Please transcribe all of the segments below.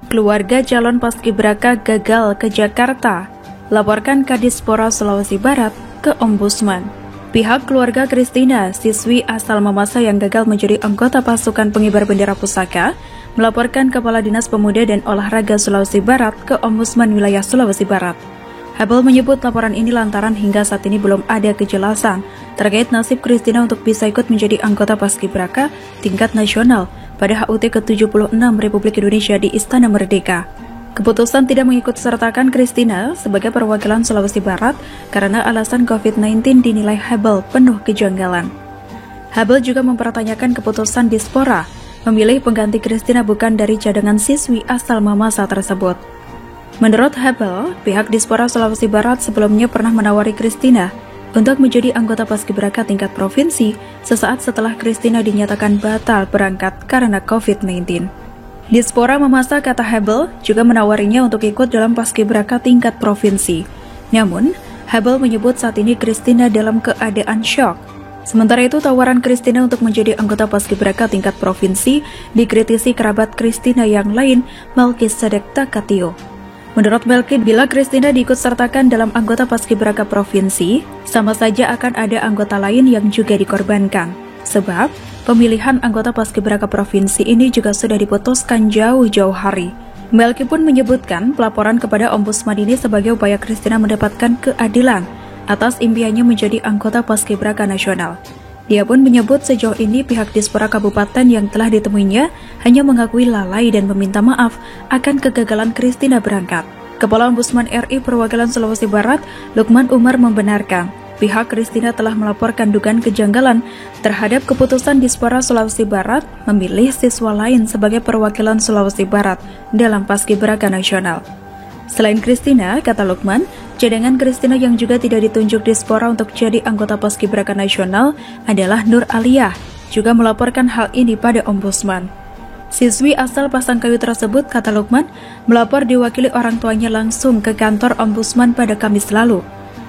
Keluarga calon paskibraka gagal ke Jakarta, laporkan Kadispora Sulawesi Barat ke Ombudsman. Pihak keluarga Christina, siswi asal Mamasa yang gagal menjadi anggota pasukan pengibar bendera pusaka, melaporkan Kepala Dinas Pemuda dan Olahraga Sulawesi Barat ke Ombudsman Wilayah Sulawesi Barat. Habel menyebut laporan ini lantaran hingga saat ini belum ada kejelasan terkait nasib Christina untuk bisa ikut menjadi anggota paskibraka tingkat nasional pada HUT ke-76 Republik Indonesia di Istana Merdeka. Keputusan tidak mengikutsertakan Christina sebagai perwakilan Sulawesi Barat karena alasan COVID-19 dinilai Habel penuh kejanggalan. Habel juga mempertanyakan keputusan Dispora memilih pengganti Christina bukan dari cadangan siswi asal Mamasa tersebut. Menurut Habel, pihak Dispora Sulawesi Barat sebelumnya pernah menawari Christina untuk menjadi anggota paskibraka tingkat provinsi sesaat setelah Christina dinyatakan batal berangkat karena COVID-19. Dispora Mamasa, kata Habel, juga menawarinya untuk ikut dalam paskibraka tingkat provinsi. Namun, Habel menyebut saat ini Christina dalam keadaan syok. Sementara itu, tawaran Christina untuk menjadi anggota paskibraka tingkat provinsi dikritisi kerabat Christina yang lain, Melkisedek Takatio. Menurut Melki, bila Christina diikutsertakan dalam anggota paskibraka provinsi, sama saja akan ada anggota lain yang juga dikorbankan. Sebab, pemilihan anggota paskibraka provinsi ini juga sudah diputuskan jauh-jauh hari. Melki pun menyebutkan pelaporan kepada Ombudsman ini sebagai upaya Christina mendapatkan keadilan atas impiannya menjadi anggota paskibraka nasional. Dia pun menyebut sejauh ini pihak Dispora Kabupaten yang telah ditemuinya hanya mengakui lalai dan meminta maaf akan kegagalan Christina berangkat. Kepala Ombudsman RI Perwakilan Sulawesi Barat, Lukman Umar, membenarkan pihak Christina telah melaporkan dugaan kejanggalan terhadap keputusan Dispora Sulawesi Barat memilih siswa lain sebagai perwakilan Sulawesi Barat dalam paskibraka nasional. Selain Christina, kata Lukman, cadangan Christina yang juga tidak ditunjuk Dispora untuk jadi anggota paskibraka nasional adalah Nur Aliyah, juga melaporkan hal ini pada Ombudsman. Siswi asal Pasangkayu tersebut, kata Lukman, melapor diwakili orang tuanya langsung ke kantor Ombudsman pada Kamis lalu.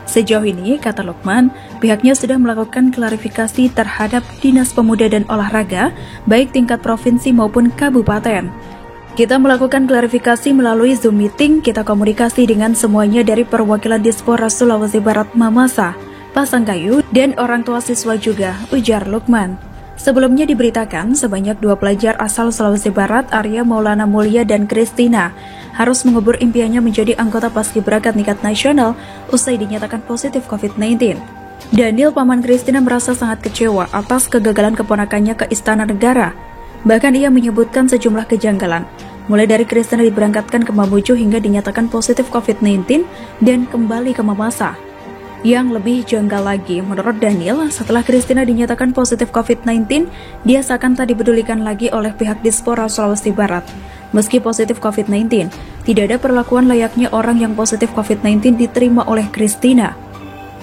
Sejauh ini, kata Lukman, pihaknya sudah melakukan klarifikasi terhadap Dinas Pemuda dan Olahraga, baik tingkat provinsi maupun kabupaten. Kita melakukan klarifikasi melalui Zoom meeting, kita komunikasi dengan semuanya dari perwakilan Dispora Sulawesi Barat Mamasa, Pasangkayu, dan orang tua siswa juga, ujar Lukman. Sebelumnya diberitakan sebanyak 2 pelajar asal Sulawesi Barat, Arya Maulana Mulia dan Christina, harus mengubur impiannya menjadi anggota paskibraka tingkat nasional usai dinyatakan positif COVID-19. Daniel, paman Christina, merasa sangat kecewa atas kegagalan keponakannya ke Istana Negara. Bahkan ia menyebutkan sejumlah kejanggalan, mulai dari Christina diberangkatkan ke Mamuju hingga dinyatakan positif COVID-19 dan kembali ke Mamasa. Yang lebih janggal lagi, menurut Daniel, setelah Christina dinyatakan positif COVID-19, dia seakan tak dipedulikan lagi oleh pihak Dispora Sulawesi Barat. Meski positif COVID-19, tidak ada perlakuan layaknya orang yang positif COVID-19 diterima oleh Christina.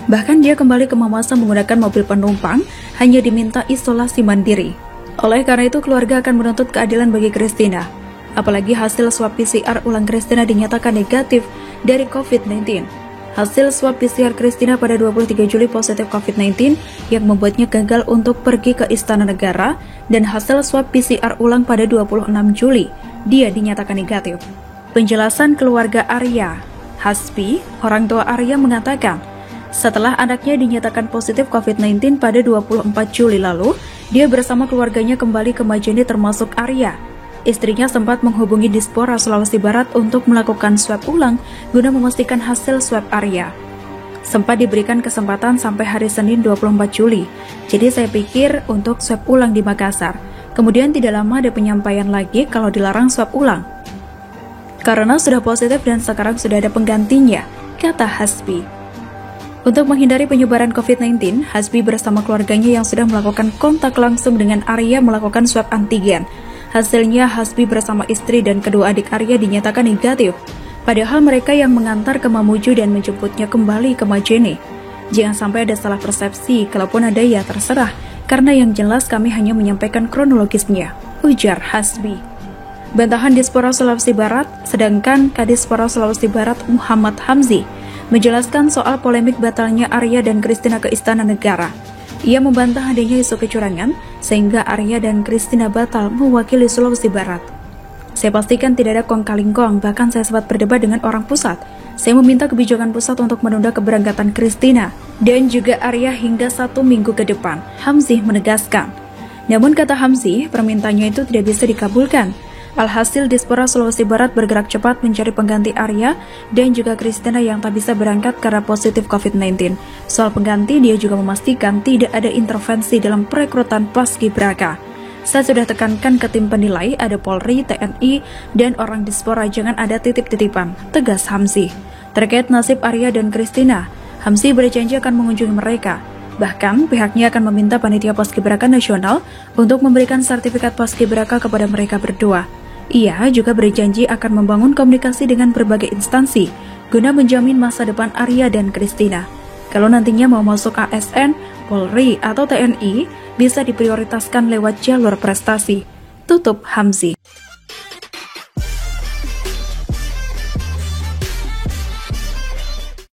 Bahkan dia kembali ke Mamasa menggunakan mobil penumpang, hanya diminta isolasi mandiri. Oleh karena itu, keluarga akan menuntut keadilan bagi Christina. Apalagi hasil swab PCR ulang Christina dinyatakan negatif dari COVID-19. Hasil swab PCR Christina pada 23 Juli positif COVID-19 yang membuatnya gagal untuk pergi ke Istana Negara, dan hasil swab PCR ulang pada 26 Juli, dia dinyatakan negatif. Penjelasan keluarga Arya, Hasbi, orang tua Arya, mengatakan, setelah anaknya dinyatakan positif COVID-19 pada 24 Juli lalu, dia bersama keluarganya kembali ke Majene termasuk Arya. Istrinya sempat menghubungi Dispora Sulawesi Barat untuk melakukan swab ulang guna memastikan hasil swab Arya. Sempat diberikan kesempatan sampai hari Senin 24 Juli, jadi saya pikir untuk swab ulang di Makassar. Kemudian tidak lama ada penyampaian lagi kalau dilarang swab ulang. Karena sudah positif dan sekarang sudah ada penggantinya, kata Hasbi. Untuk menghindari penyebaran COVID-19, Hasbi bersama keluarganya yang sudah melakukan kontak langsung dengan Arya melakukan swab antigen. Hasilnya, Hasbi bersama istri dan kedua adik Arya dinyatakan negatif. Padahal mereka yang mengantar ke Mamuju dan menjemputnya kembali ke Majene. Jangan sampai ada salah persepsi, kalaupun ada ya terserah, karena yang jelas kami hanya menyampaikan kronologisnya, ujar Hasbi. Bantahan Dispora Sulawesi Barat, sedangkan Kadispora Sulawesi Barat Muhammad Hamzi menjelaskan soal polemik batalnya Arya dan Christina ke Istana Negara. Ia membantah adanya isu kecurangan sehingga Arya dan Christina batal mewakili Sulawesi Barat. Saya pastikan tidak ada kong-kali-kong, bahkan saya sempat berdebat dengan orang pusat. Saya meminta kebijakan pusat untuk menunda keberangkatan Christina dan juga Arya hingga 1 minggu ke depan, Hamzih menegaskan. Namun kata Hamzih, permintaannya itu tidak bisa dikabulkan. Alhasil Diaspora Sulawesi Barat bergerak cepat mencari pengganti Arya dan juga Christina yang tak bisa berangkat karena positif COVID-19. Soal pengganti, dia juga memastikan tidak ada intervensi dalam perekrutan paskibraka. Saya sudah tekankan ke tim penilai, ada Polri, TNI, dan orang diaspora, jangan ada titip-titipan, tegas Hamzih. Terkait nasib Arya dan Christina, Hamzih berjanji akan mengunjungi mereka. Bahkan, pihaknya akan meminta panitia paskibraka nasional untuk memberikan sertifikat paskibraka kepada mereka berdua. Ia juga berjanji akan membangun komunikasi dengan berbagai instansi guna menjamin masa depan Arya dan Christina. Kalau nantinya mau masuk ASN, Polri, atau TNI, bisa diprioritaskan lewat jalur prestasi, tutup Hamzih.